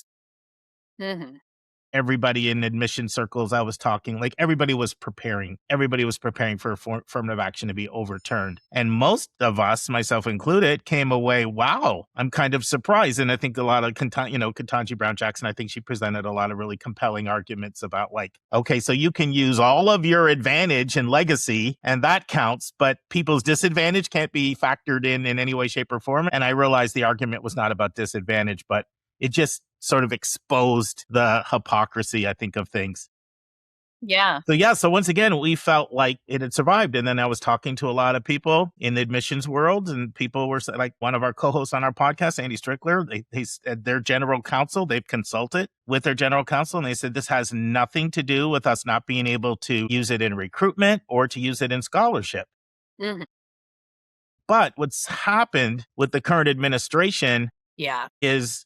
everybody in admission circles I was talking, like everybody was preparing for affirmative action to be overturned. And most of us, myself included, came away, wow, I'm kind of surprised. And I think a lot of, Ketanji Brown Jackson, I think she presented a lot of really compelling arguments about like, okay, so you can use all of your advantage and legacy and that counts, but people's disadvantage can't be factored in any way, shape or form. And I realized the argument was not about disadvantage, but it just sort of exposed the hypocrisy, I think, of things. Yeah. So once again, we felt like it had survived. And then I was talking to a lot of people in the admissions world, and people were like, one of our co-hosts on our podcast, Andy Strickler, they said their general counsel, they've consulted with their general counsel, and they said this has nothing to do with us not being able to use it in recruitment or to use it in scholarship. But what's happened with the current administration is,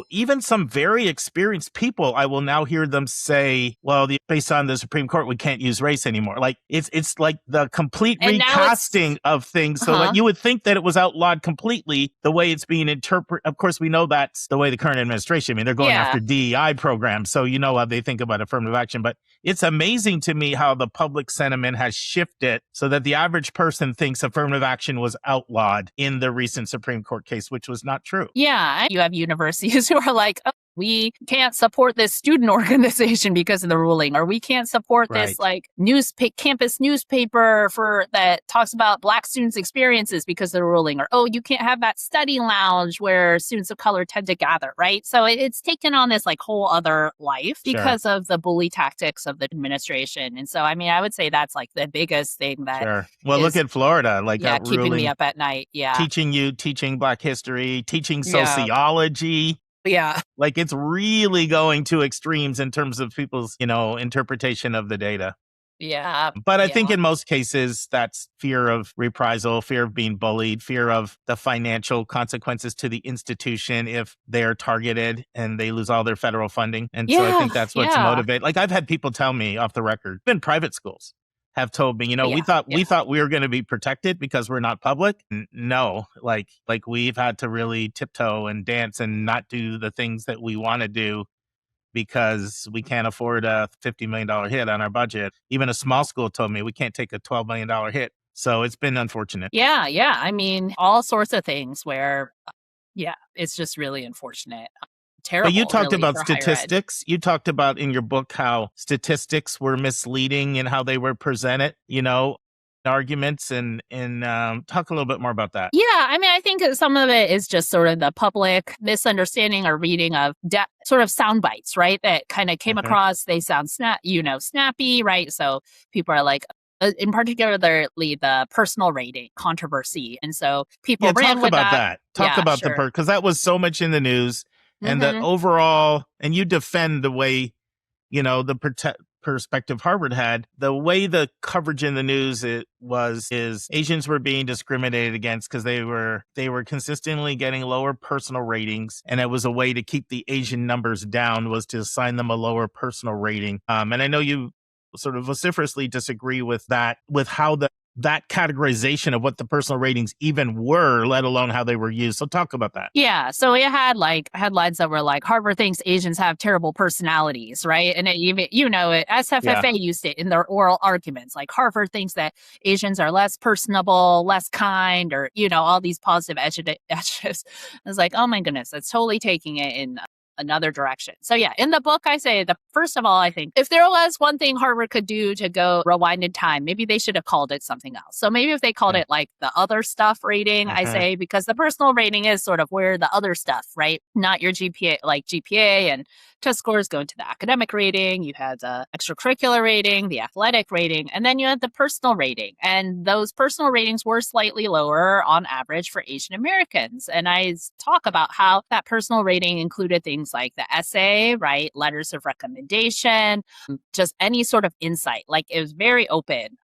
even some very experienced people, I will now hear them say, well, based on the Supreme Court, we can't use race anymore. Like it's like the complete recasting of things. So that you would think that it was outlawed completely the way it's being interpreted. Of course, we know that's the way the current administration, I mean, they're going after DEI programs. So you know how they think about affirmative action, but it's amazing to me how the public sentiment has shifted so that the average person thinks affirmative action was outlawed in the recent Supreme Court case, which was not true. Yeah. You have universities who are like, oh, we can't support this student organization because of the ruling, or we can't support this like campus newspaper that talks about Black students' experiences because of the ruling, or, oh, you can't have that study lounge where students of color tend to gather, right? So it's taken on this like whole other life because of the bully tactics of the administration. And so, I mean, I would say that's like the biggest thing that Well, look at Florida, like that keeping ruling, me up at night. teaching Black history, teaching sociology. Yeah. Like it's really going to extremes in terms of people's, interpretation of the data. Yeah. But I think Yeah. in most cases, that's fear of reprisal, fear of being bullied, fear of the financial consequences to the institution if they're targeted and they lose all their federal funding. And so I Yeah. think that's what's Yeah. motivated. Like I've had people tell me off the record, even private schools have told me, Oh, we yeah. thought Yeah. we were going to be protected because we're not public. No, like we've had to really tiptoe and dance and not do the things that we want to do because we can't afford a $50 million hit on our budget. Even a small school told me we can't take a $12 million hit. So it's been unfortunate. Yeah. Yeah. I mean, all sorts of things where, yeah, it's just really unfortunate. But you Terrible, talked really, about for higher ed. statistics. You talked about in your book how statistics were misleading in how they were presented, arguments and talk a little bit more about that. Yeah, I mean, I think some of it is just sort of the public misunderstanding or reading of sort of sound bites, right? That kind of came Mhm. across. They sound snappy, right? So people are like, in particularly the personal rating controversy, and so people Yeah, ran talk with about that. that. Talk Yeah, about sure. because that was so much in the news and the Hmm. overall, and you defend the way the perspective Harvard had, the way the coverage in the news is Asians were being discriminated against because they were consistently getting lower personal ratings, and it was a way to keep the Asian numbers down was to assign them a lower personal rating. And I know you sort of vociferously disagree with that, with how that categorization of what the personal ratings even were, let alone how they were used. So talk about that. Yeah, so it had like headlines that were like Harvard thinks Asians have terrible personalities, right? And it even Yeah. SFFA used it in their oral arguments. Like Harvard thinks that Asians are less personable, less kind, or all these positive adjectives. I was like, oh my goodness, that's totally taking it in another direction. So yeah, in the book I say the first of all, I think if there was one thing Harvard could do to go rewind in time, maybe they should have called it something else. So maybe if they called it like the other stuff rating, I Mhm. say, because the personal rating is sort of where the other stuff, right? Not your GPA, like GPA and test scores go into the academic rating. You had the extracurricular rating, the athletic rating, and then you had the personal rating. And those personal ratings were slightly lower on average for Asian Americans. And I talk about how that personal rating included things like the essay, right? Letters of recommendation, just any sort of insight. Like it was very open.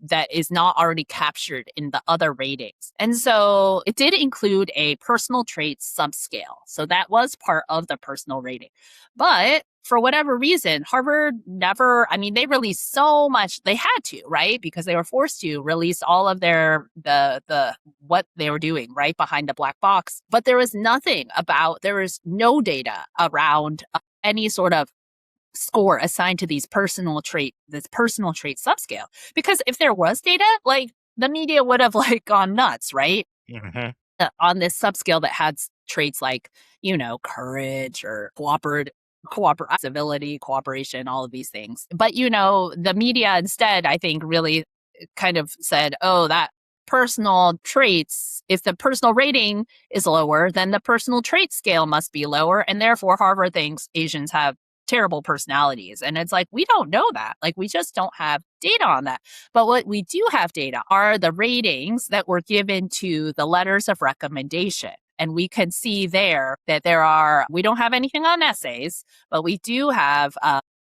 That is not already captured in the other ratings. And so it did include a personal traits subscale. So that was part of the personal rating. But for whatever reason, Harvard never, I mean, they released so much, they had to, right? Because they were forced to release all of the what they were doing right behind the black box. But there was there was no data around any sort of score assigned to this personal trait subscale. Because if there was data, like the media would have like gone nuts, right? Mhm. On this subscale that had traits like, courage or civility, cooperation, all of these things. But, the media instead, I think, really kind of said, oh, that personal traits, if the personal rating is lower, then the personal trait scale must be lower. And therefore, Harvard thinks Asians have terrible personalities. And it's like, we don't know that. Like, we just don't have data on that. But what we do have data are the ratings that were given to the letters of recommendation. And we can see there that we don't have anything on essays, but we do have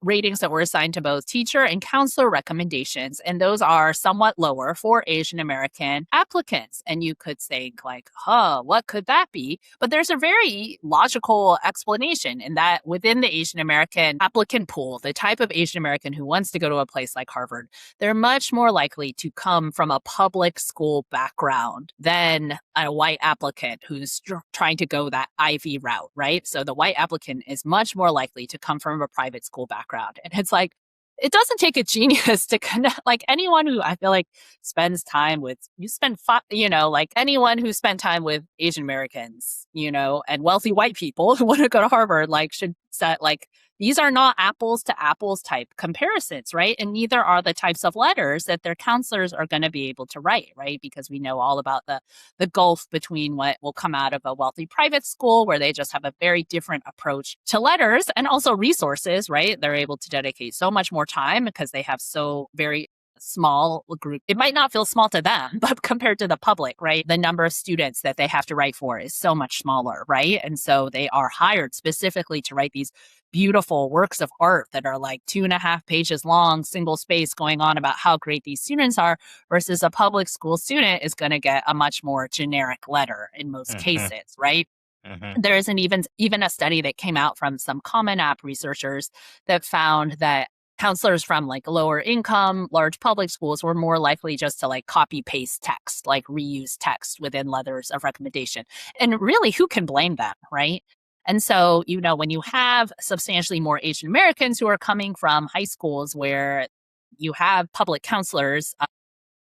ratings that were assigned to both teacher and counselor recommendations. And those are somewhat lower for Asian American applicants. And you could think like, what could that be? But there's a very logical explanation in that within the Asian American applicant pool, the type of Asian American who wants to go to a place like Harvard, they're much more likely to come from a public school background than a white applicant who's trying to go that Ivy route, right? So the white applicant is much more likely to come from a private school background. And it's like, it doesn't take a genius to connect, like anyone who I feel like spends time with, like anyone who spent time with Asian Americans, and wealthy white people who want to go to Harvard, like should set like, these are not apples to apples type comparisons, right? And neither are the types of letters that their counselors are going to be able to write, right? Because we know all about the gulf between what will come out of a wealthy private school where they just have a very different approach to letters and also resources, right? They're able to dedicate so much more time because they have so very small group. It might not feel small to them, but compared to the public, right? The number of students that they have to write for is so much smaller, right? And so they are hired specifically to write these beautiful works of art that are like 2.5 pages long, single space, going on about how great these students are, versus a public school student is going to get a much more generic letter in most Mm-hmm. cases, right? Mm-hmm. There isn't even a study that came out from some Common App researchers that found that counselors from like lower income, large public schools were more likely just to like copy paste text, like reuse text within letters of recommendation. And really, who can blame them, right? And so, when you have substantially more Asian Americans who are coming from high schools where you have public counselors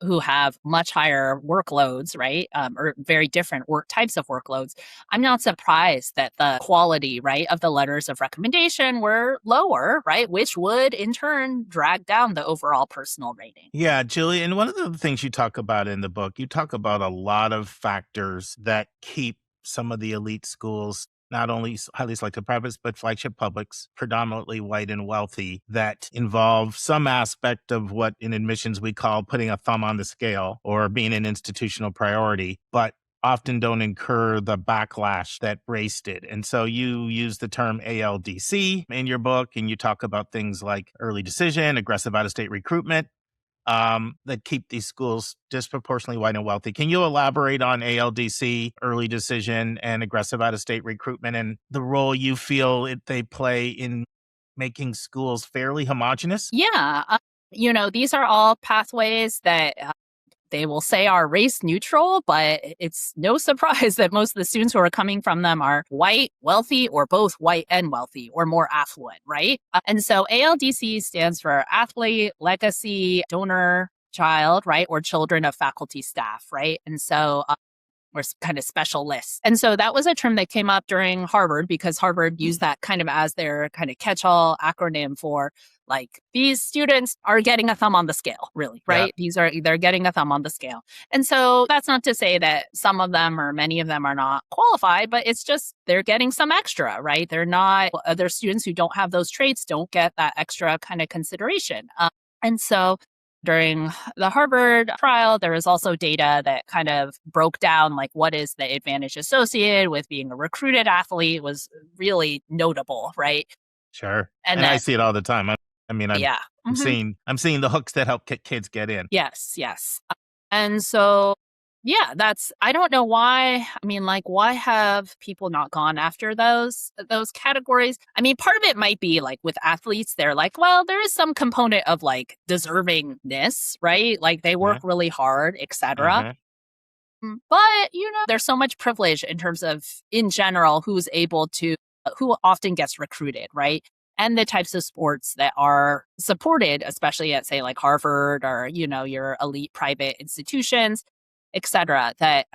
who have much higher workloads, right? Or very different work types of workloads, I'm not surprised that the quality, right, of the letters of recommendation were lower, right? Which would in turn drag down the overall personal rating. Yeah, Julie, and one of the things you talk about in the book, you talk about a lot of factors that keep some of the elite schools, not only highly selected privates, but flagship publics, predominantly white and wealthy, that involve some aspect of what in admissions we call putting a thumb on the scale or being an institutional priority, but often don't incur the backlash that race did. And so you use the term ALDC in your book, and you talk about things like early decision, aggressive out-of-state recruitment, that keep these schools disproportionately white and wealthy. Can you elaborate on ALDC, early decision, and aggressive out-of-state recruitment, and the role you feel they play in making schools fairly homogenous? Yeah. These are all pathways that they will say are race neutral, but it's no surprise that most of the students who are coming from them are white, wealthy, or both white and wealthy, or more affluent, right? And so ALDC stands for athlete, legacy, donor, child, right? Or children of faculty staff, right? And so or kind of special lists. And so that was a term that came up during Harvard because Harvard used that kind of as their kind of catch-all acronym for like these students are getting a thumb on the scale, really, Yeah. right? They're getting a thumb on the scale. And so that's not to say that some of them or many of them are not qualified, but it's just they're getting some extra, right? They're not other students who don't have those traits don't get that extra kind of consideration. And so during the Harvard trial, there was also data that kind of broke down like what is the advantage associated with being a recruited athlete was really notable, right? Sure. And And I that, see it all the time. I mean, yeah. I'm Mhm. seeing the hooks that help kids get in. Yes, yes. And so, yeah, I don't know why. I mean, like, why have people not gone after those categories? I mean, part of it might be like with athletes, they're like, well, there is some component of like deservingness, right? Like they work Uh-huh. really hard, etc. Uh-huh. But, there's so much privilege in terms of, in general, who often gets recruited, right? And the types of sports that are supported, especially at, say, like Harvard or, your elite private institutions, et cetera, that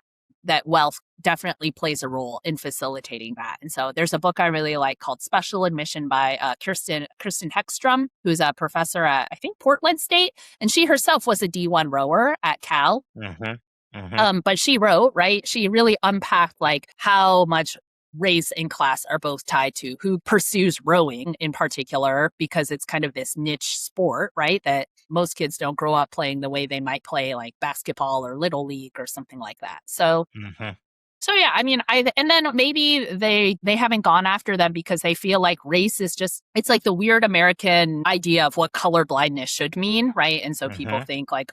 wealth definitely plays a role in facilitating that. And so there's a book I really like called Special Admission by Kirsten Heckstrom, who's a professor at, I think, Portland State. And she herself was a D1 rower at Cal. Uh-huh. Uh-huh. But she wrote, right? She really unpacked like how much race and class are both tied to who pursues rowing in particular, because it's kind of this niche sport, right? That most kids don't grow up playing the way they might play like basketball or little league or something like that. So, Uh-huh. so yeah, I mean, and then maybe they haven't gone after them because they feel like race is just, it's like the weird American idea of what colorblindness should mean, right? And so people Uh-huh. think like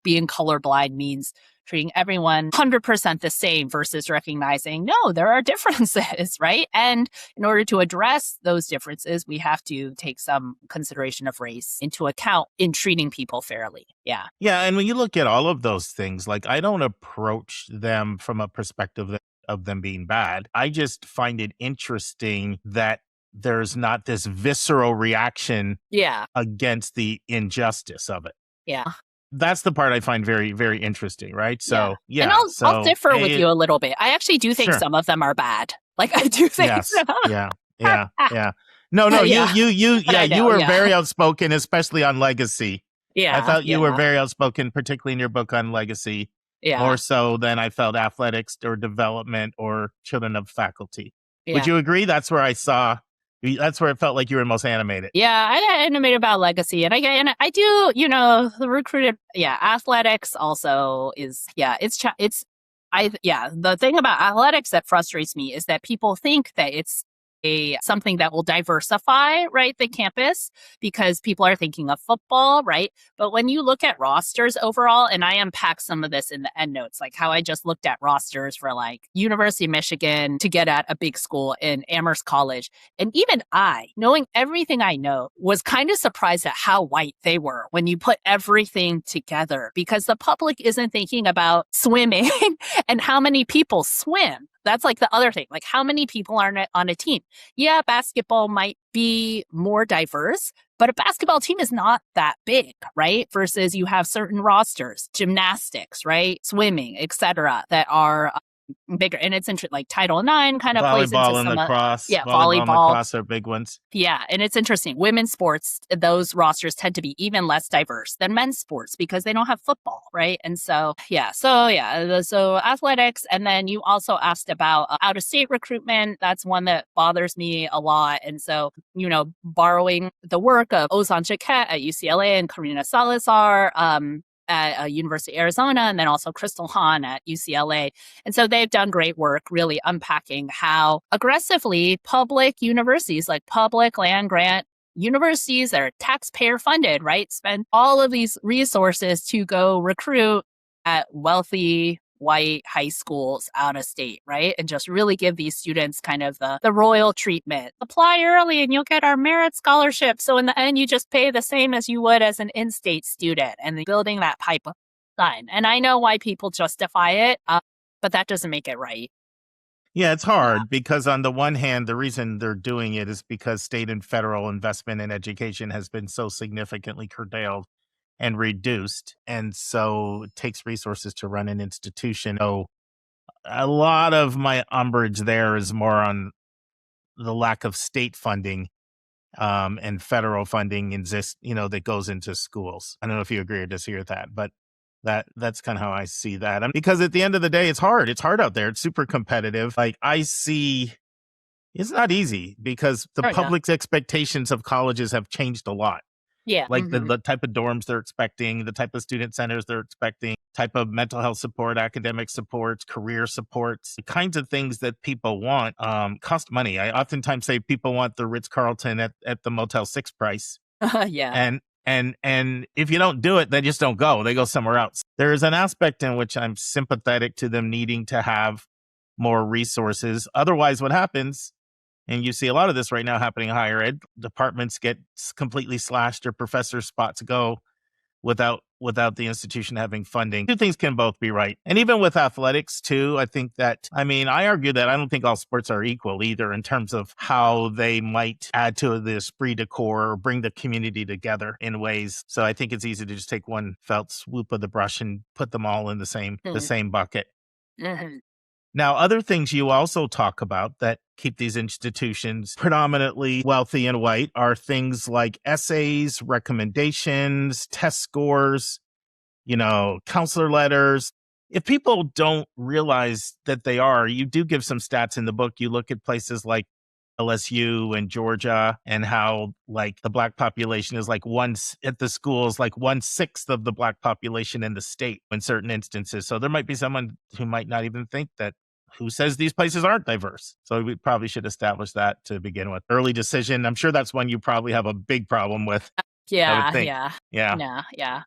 being colorblind means treating everyone 100% the same versus recognizing, no, there are differences, right? And in order to address those differences, we have to take some consideration of race into account in treating people fairly. Yeah. Yeah, and when you look at all of those things, like I don't approach them from a perspective of them being bad. I just find it interesting that there's not this visceral reaction Yeah. against the injustice of it. Yeah. That's the part I find very, very interesting, right? Yeah. So, And yeah. I'll So, differ with you a little bit. I actually do think sure. some of them are bad. Like I do think Yes. so. Yeah. Yeah. Yeah. No, Yeah. yeah, I you know, were yeah. very outspoken, especially on legacy. I Yeah. felt you were Yeah. very outspoken, particularly in your book on legacy, Yeah. more so than I felt athletics or development or children of faculty. Would Yeah. you agree? That's where I saw That's where it felt like you were most animated. Yeah, I got animated about legacy, and I do, the recruited. Yeah, athletics also is. Yeah, the thing about athletics that frustrates me is that people think that it's something that will diversify, right, the campus, because people are thinking of football, right? But when you look at rosters overall, and I unpack some of this in the endnotes, like how I just looked at rosters for like University of Michigan to get at a big school in Amherst College. And even I, knowing everything I know, was kind of surprised at how white they were when you put everything together, because the public isn't thinking about swimming and how many people swim. That's like the other thing. Like, how many people are on a team? Yeah, basketball might be more diverse, but a basketball team is not that big, right? Versus you have certain rosters, gymnastics, right? Swimming, etc., that are bigger. And it's interesting, like Title IX kind of plays into Volleyball and some, lacrosse. yeah, Volleyball and volleyball. lacrosse are big ones. Yeah, and it's interesting. Women's sports, those rosters tend to be even less diverse than men's sports because they don't have football, right? And so athletics. And then you also asked about out of state recruitment. That's one that bothers me a lot. And so, borrowing the work of Ozan Jaquette at UCLA and Karina Salazar, at University of Arizona, and then also Crystal Hahn at UCLA. And so they've done great work really unpacking how aggressively public universities, like public land grant universities that are taxpayer funded, right, spend all of these resources to go recruit at wealthy white high schools out of state, right? And just really give these students kind of the royal treatment. Apply early and you'll get our merit scholarship. So in the end, you just pay the same as you would as an in-state student, and building that pipeline. And I know why people justify it, but that doesn't make it right. Yeah, it's hard because on the one hand, the reason they're doing it is because state and federal investment in education has been so significantly curtailed and reduced. And so it takes resources to run an institution. So a lot of my umbrage there is more on the lack of state funding and federal funding that goes into schools. I don't know if you agree or disagree with that, but that's kind of how I see that. Because at the end of the day, it's hard. It's hard out there. It's super competitive. Like I see, it's not easy because the public's expectations of colleges have changed a lot. Yeah. Like the type of dorms they're expecting, the type of student centers they're expecting, type of mental health support, academic supports, career supports, the kinds of things that people want cost money. I oftentimes say people want the Ritz-Carlton at the Motel 6 price. Yeah. And if you don't do it, they just don't go. They go somewhere else. There is an aspect in which I'm sympathetic to them needing to have more resources. Otherwise, what happens, and you see a lot of this right now happening in higher ed, departments get completely slashed or professor spots go without the institution having funding. Two things can both be right. And even with athletics too, I think that, I argue that I don't think all sports are equal either in terms of how they might add to the esprit de corps or bring the community together in ways. So I think it's easy to just take one felt swoop of the brush and put them all in the same bucket. Mm-hmm. Now, other things you also talk about that keep these institutions predominantly wealthy and white are things like essays, recommendations, test scores, counselor letters. If people don't realize that they are, you do give some stats in the book. You look at places like LSU and Georgia and how like the Black population is like at the schools, like 1/6 of the Black population in the state in certain instances. So there might be someone who might not even think that, who says these places aren't diverse. So we probably should establish that to begin with. Early decision. I'm sure that's one you probably have a big problem with. Yeah.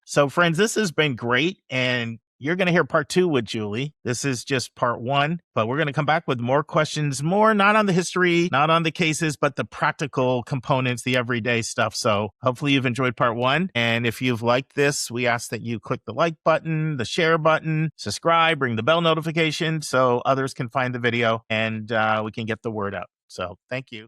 So friends, this has been great. And you're going to hear part 2 with Julie. This is just part 1, but we're going to come back with more questions, more not on the history, not on the cases, but the practical components, the everyday stuff. So hopefully you've enjoyed part 1. And if you've liked this, we ask that you click the like button, the share button, subscribe, ring the bell notification so others can find the video and we can get the word out. So thank you.